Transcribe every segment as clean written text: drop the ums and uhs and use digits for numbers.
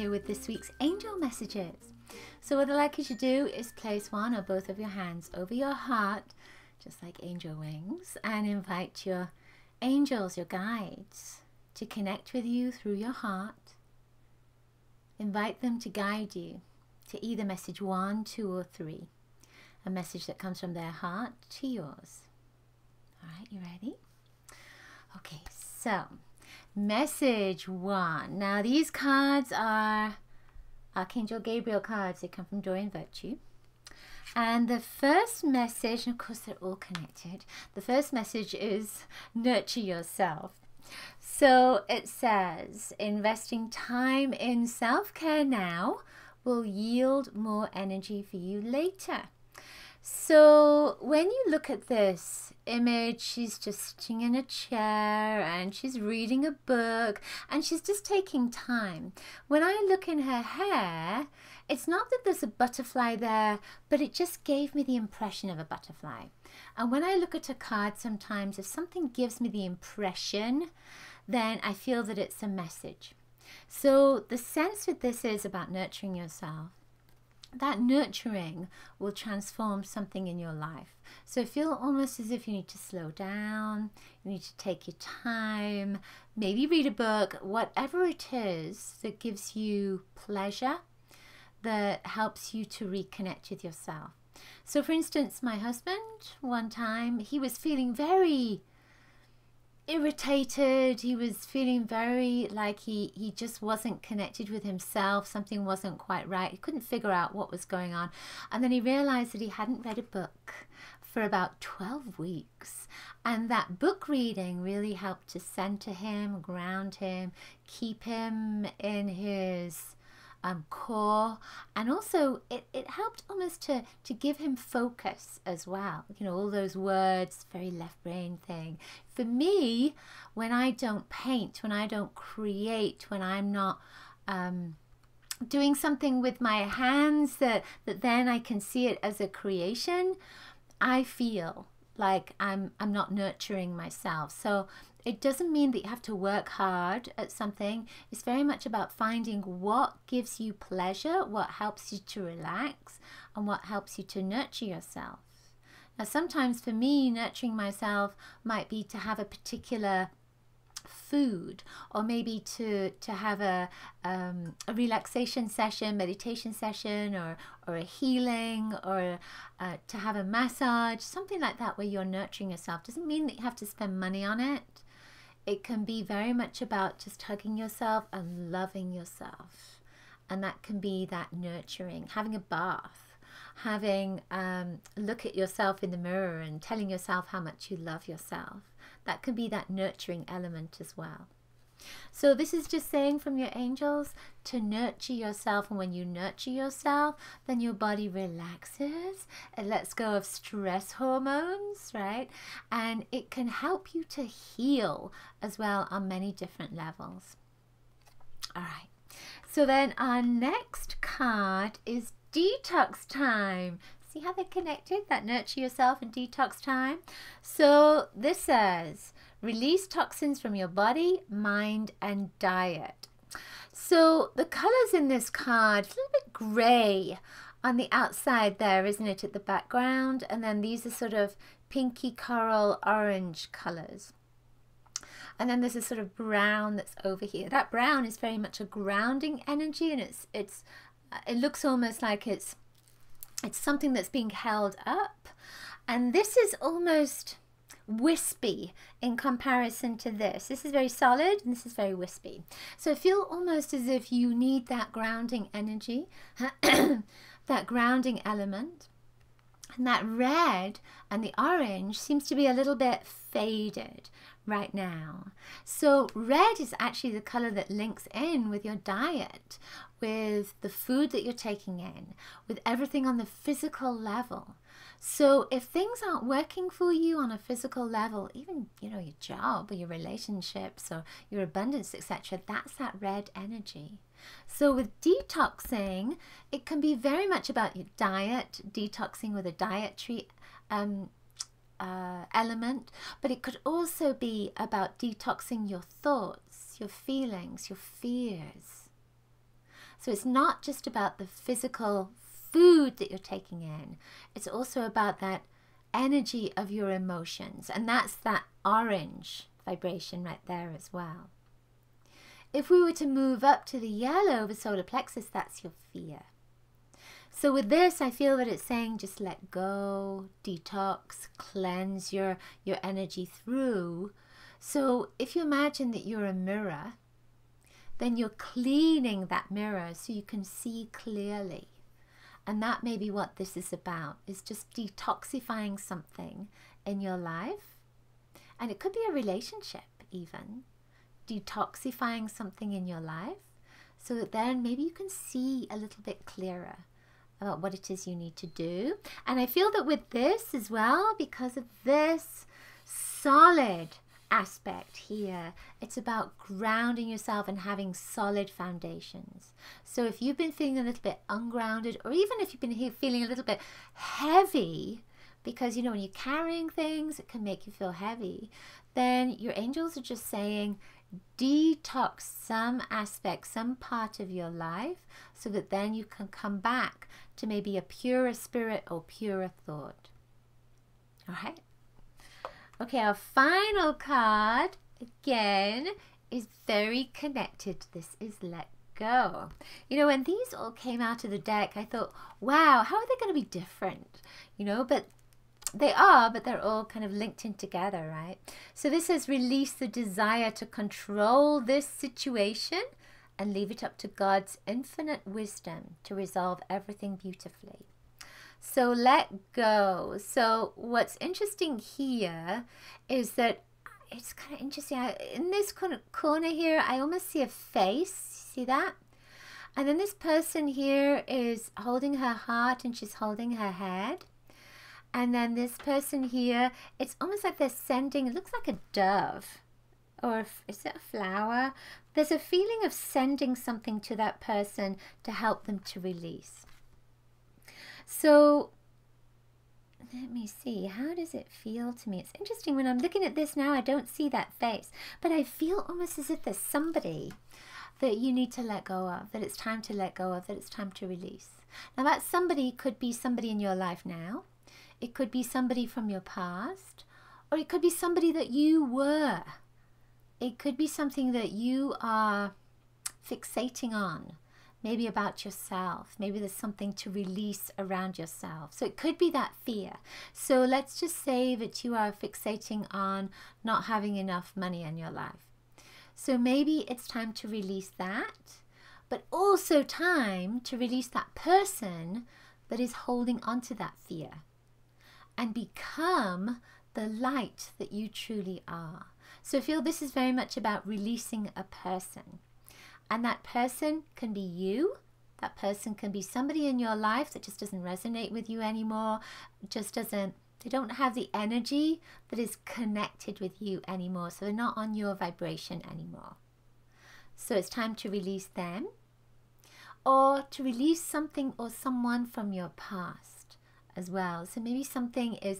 here with this week's angel messages. So what I'd like you to do is place one or both of your hands over your heart, just like angel wings, and invite your angels, your guides, to connect with you through your heart. Invite them to guide you to either message 1, 2, or 3. A message that comes from their heart to yours. All right, you ready? Okay, so message 1. Now these cards are Archangel Gabriel cards. They come from Joy and Virtue. And the first message, and of course they're all connected, the first message is nurture yourself. So it says, investing time in self-care now will yield more energy for you later. So when you look at this image, she's just sitting in a chair and she's reading a book and she's just taking time. When I look in her hair, it's not that there's a butterfly there, but it just gave me the impression of a butterfly. And when I look at a card sometimes, if something gives me the impression, then I feel that it's a message. So the sense with this is about nurturing yourself. That nurturing will transform something in your life. So feel almost as if you need to slow down, you need to take your time, maybe read a book, whatever it is that gives you pleasure, that helps you to reconnect with yourself. So for instance, my husband, one time, he was feeling very irritated. He was feeling very like he just wasn't connected with himself. Something wasn't quite right. He couldn't figure out what was going on. And then he realized that he hadn't read a book for about 12 weeks. And that book reading really helped to center him, ground him, keep him in his core, and also it helped almost to give him focus as well. You know, all those words, very left brain thing. For me, when I don't paint, when I don't create, when I'm not doing something with my hands that then I can see it as a creation, I feel like I'm not nurturing myself. So it doesn't mean that you have to work hard at something. It's very much about finding what gives you pleasure, what helps you to relax, and what helps you to nurture yourself. Now, sometimes for me, nurturing myself might be to have a particular food, or maybe to have a relaxation session, meditation session, or a healing, or to have a massage, something like that where you're nurturing yourself. Doesn't mean that you have to spend money on it. It can be very much about just hugging yourself and loving yourself. And that can be that nurturing. Having a bath, having look at yourself in the mirror and telling yourself how much you love yourself. That can be that nurturing element as well. So this is just saying from your angels to nurture yourself, and when you nurture yourself, then your body relaxes, it lets go of stress hormones, right? And it can help you to heal as well on many different levels. All right, so then our next card is detox time. See how they're connected, that nurture yourself and detox time? So this says, release toxins from your body, mind, and diet. So the colors in this card, it's a little bit gray on the outside there, isn't it, at the background? And then these are sort of pinky coral orange colors. And then there's a sort of brown that's over here. That brown is very much a grounding energy, and it looks almost like it's something that's being held up. And this is almost wispy in comparison to this. This is very solid and this is very wispy. So feel almost as if you need that grounding energy, that grounding element. And that red and the orange seems to be a little bit faded right now. So red is actually the color that links in with your diet, with the food that you're taking in, with everything on the physical level. So if things aren't working for you on a physical level, even, you know, your job or your relationships or your abundance, etc., that's that red energy. So with detoxing, it can be very much about your diet, detoxing with a dietary element, but it could also be about detoxing your thoughts, your feelings, your fears. So it's not just about the physical food that you're taking in. It's also about that energy of your emotions. And that's that orange vibration right there as well. If we were to move up to the yellow, the solar plexus, that's your fear. So with this, I feel that it's saying just let go, detox, cleanse your energy through. So if you imagine that you're a mirror, then you're cleaning that mirror so you can see clearly. And that may be what this is about, is just detoxifying something in your life. And it could be a relationship even. Detoxifying something in your life so that then maybe you can see a little bit clearer about what it is you need to do. And I feel that with this as well, because of this solid aspect here, it's about grounding yourself and having solid foundations. So if you've been feeling a little bit ungrounded, or even if you've been feeling a little bit heavy, because you know when you're carrying things it can make you feel heavy, then your angels are just saying detox some aspect, some part of your life, so that then you can come back to maybe a purer spirit or purer thought. All right. Okay, our final card, again, is very connected. This is Let Go. You know, when these all came out of the deck, I thought, wow, how are they going to be different? You know, but they are, but they're all kind of linked in together, right? So this says release the desire to control this situation and leave it up to God's infinite wisdom to resolve everything beautifully. So let go. So what's interesting here is that it's kind of interesting. In this corner here, I almost see a face. See that? And then this person here is holding her heart and she's holding her head. And then this person here, it's almost like they're sending, it looks like a dove. Or is it a flower? There's a feeling of sending something to that person to help them to release. So let me see, how does it feel to me? It's interesting, when I'm looking at this now, I don't see that face, but I feel almost as if there's somebody that you need to let go of, that it's time to let go of, that it's time to release. Now that somebody could be somebody in your life now, it could be somebody from your past, or it could be somebody that you were. It could be something that you are fixating on. Maybe about yourself. Maybe there's something to release around yourself. So it could be that fear. So let's just say that you are fixating on not having enough money in your life. So maybe it's time to release that, but also time to release that person that is holding on to that fear and become the light that you truly are. So I feel this is very much about releasing a person. And that person can be you. That person can be somebody in your life that just doesn't resonate with you anymore. Just doesn't, they don't have the energy that is connected with you anymore. So they're not on your vibration anymore. So it's time to release them. Or to release something or someone from your past as well. So maybe something is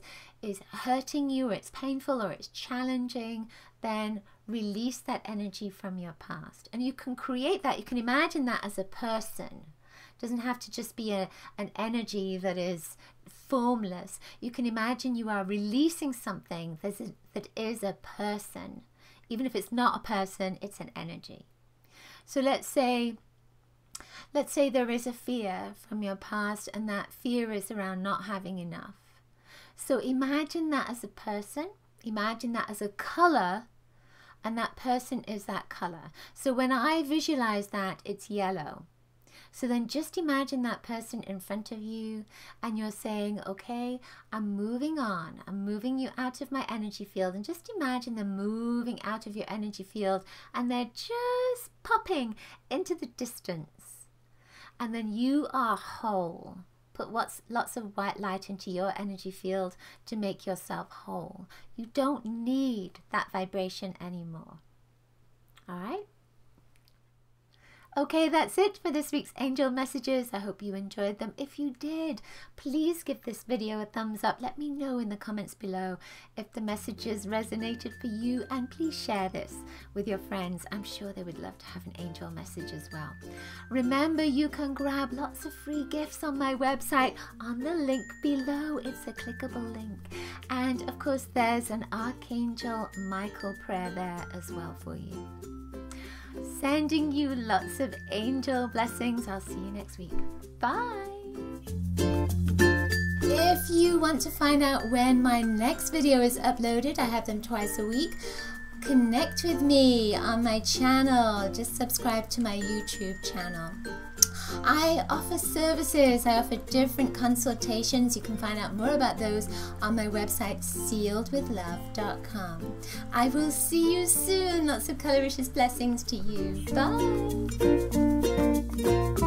hurting you, or it's painful, or it's challenging. Then release that energy from your past. And you can create that, you can imagine that as a person. It doesn't have to just be an energy that is formless. You can imagine you are releasing something that is a person. Even if it's not a person, it's an energy. So let's say there is a fear from your past, and that fear is around not having enough. So imagine that as a person, imagine that as a color, and that person is that color. So when I visualize that, it's yellow. So then just imagine that person in front of you, and you're saying, okay, I'm moving on. I'm moving you out of my energy field. And just imagine them moving out of your energy field, and they're just popping into the distance. And then you are whole. Put lots of white light into your energy field to make yourself whole. You don't need that vibration anymore. All right? Okay, that's it for this week's angel messages. I hope you enjoyed them. If you did, please give this video a thumbs up. Let me know in the comments below if the messages resonated for you, and please share this with your friends. I'm sure they would love to have an angel message as well. Remember, you can grab lots of free gifts on my website on the link below. It's a clickable link. And of course, there's an Archangel Michael prayer there as well for you. Sending you lots of angel blessings. I'll see you next week. Bye. If you want to find out when my next video is uploaded, I have them twice a week. Connect with me on my channel. Just subscribe to my YouTube channel. I offer services. I offer different consultations. You can find out more about those on my website, sealedwithlove.com. I will see you soon. Lots of coloricious blessings to you. Bye.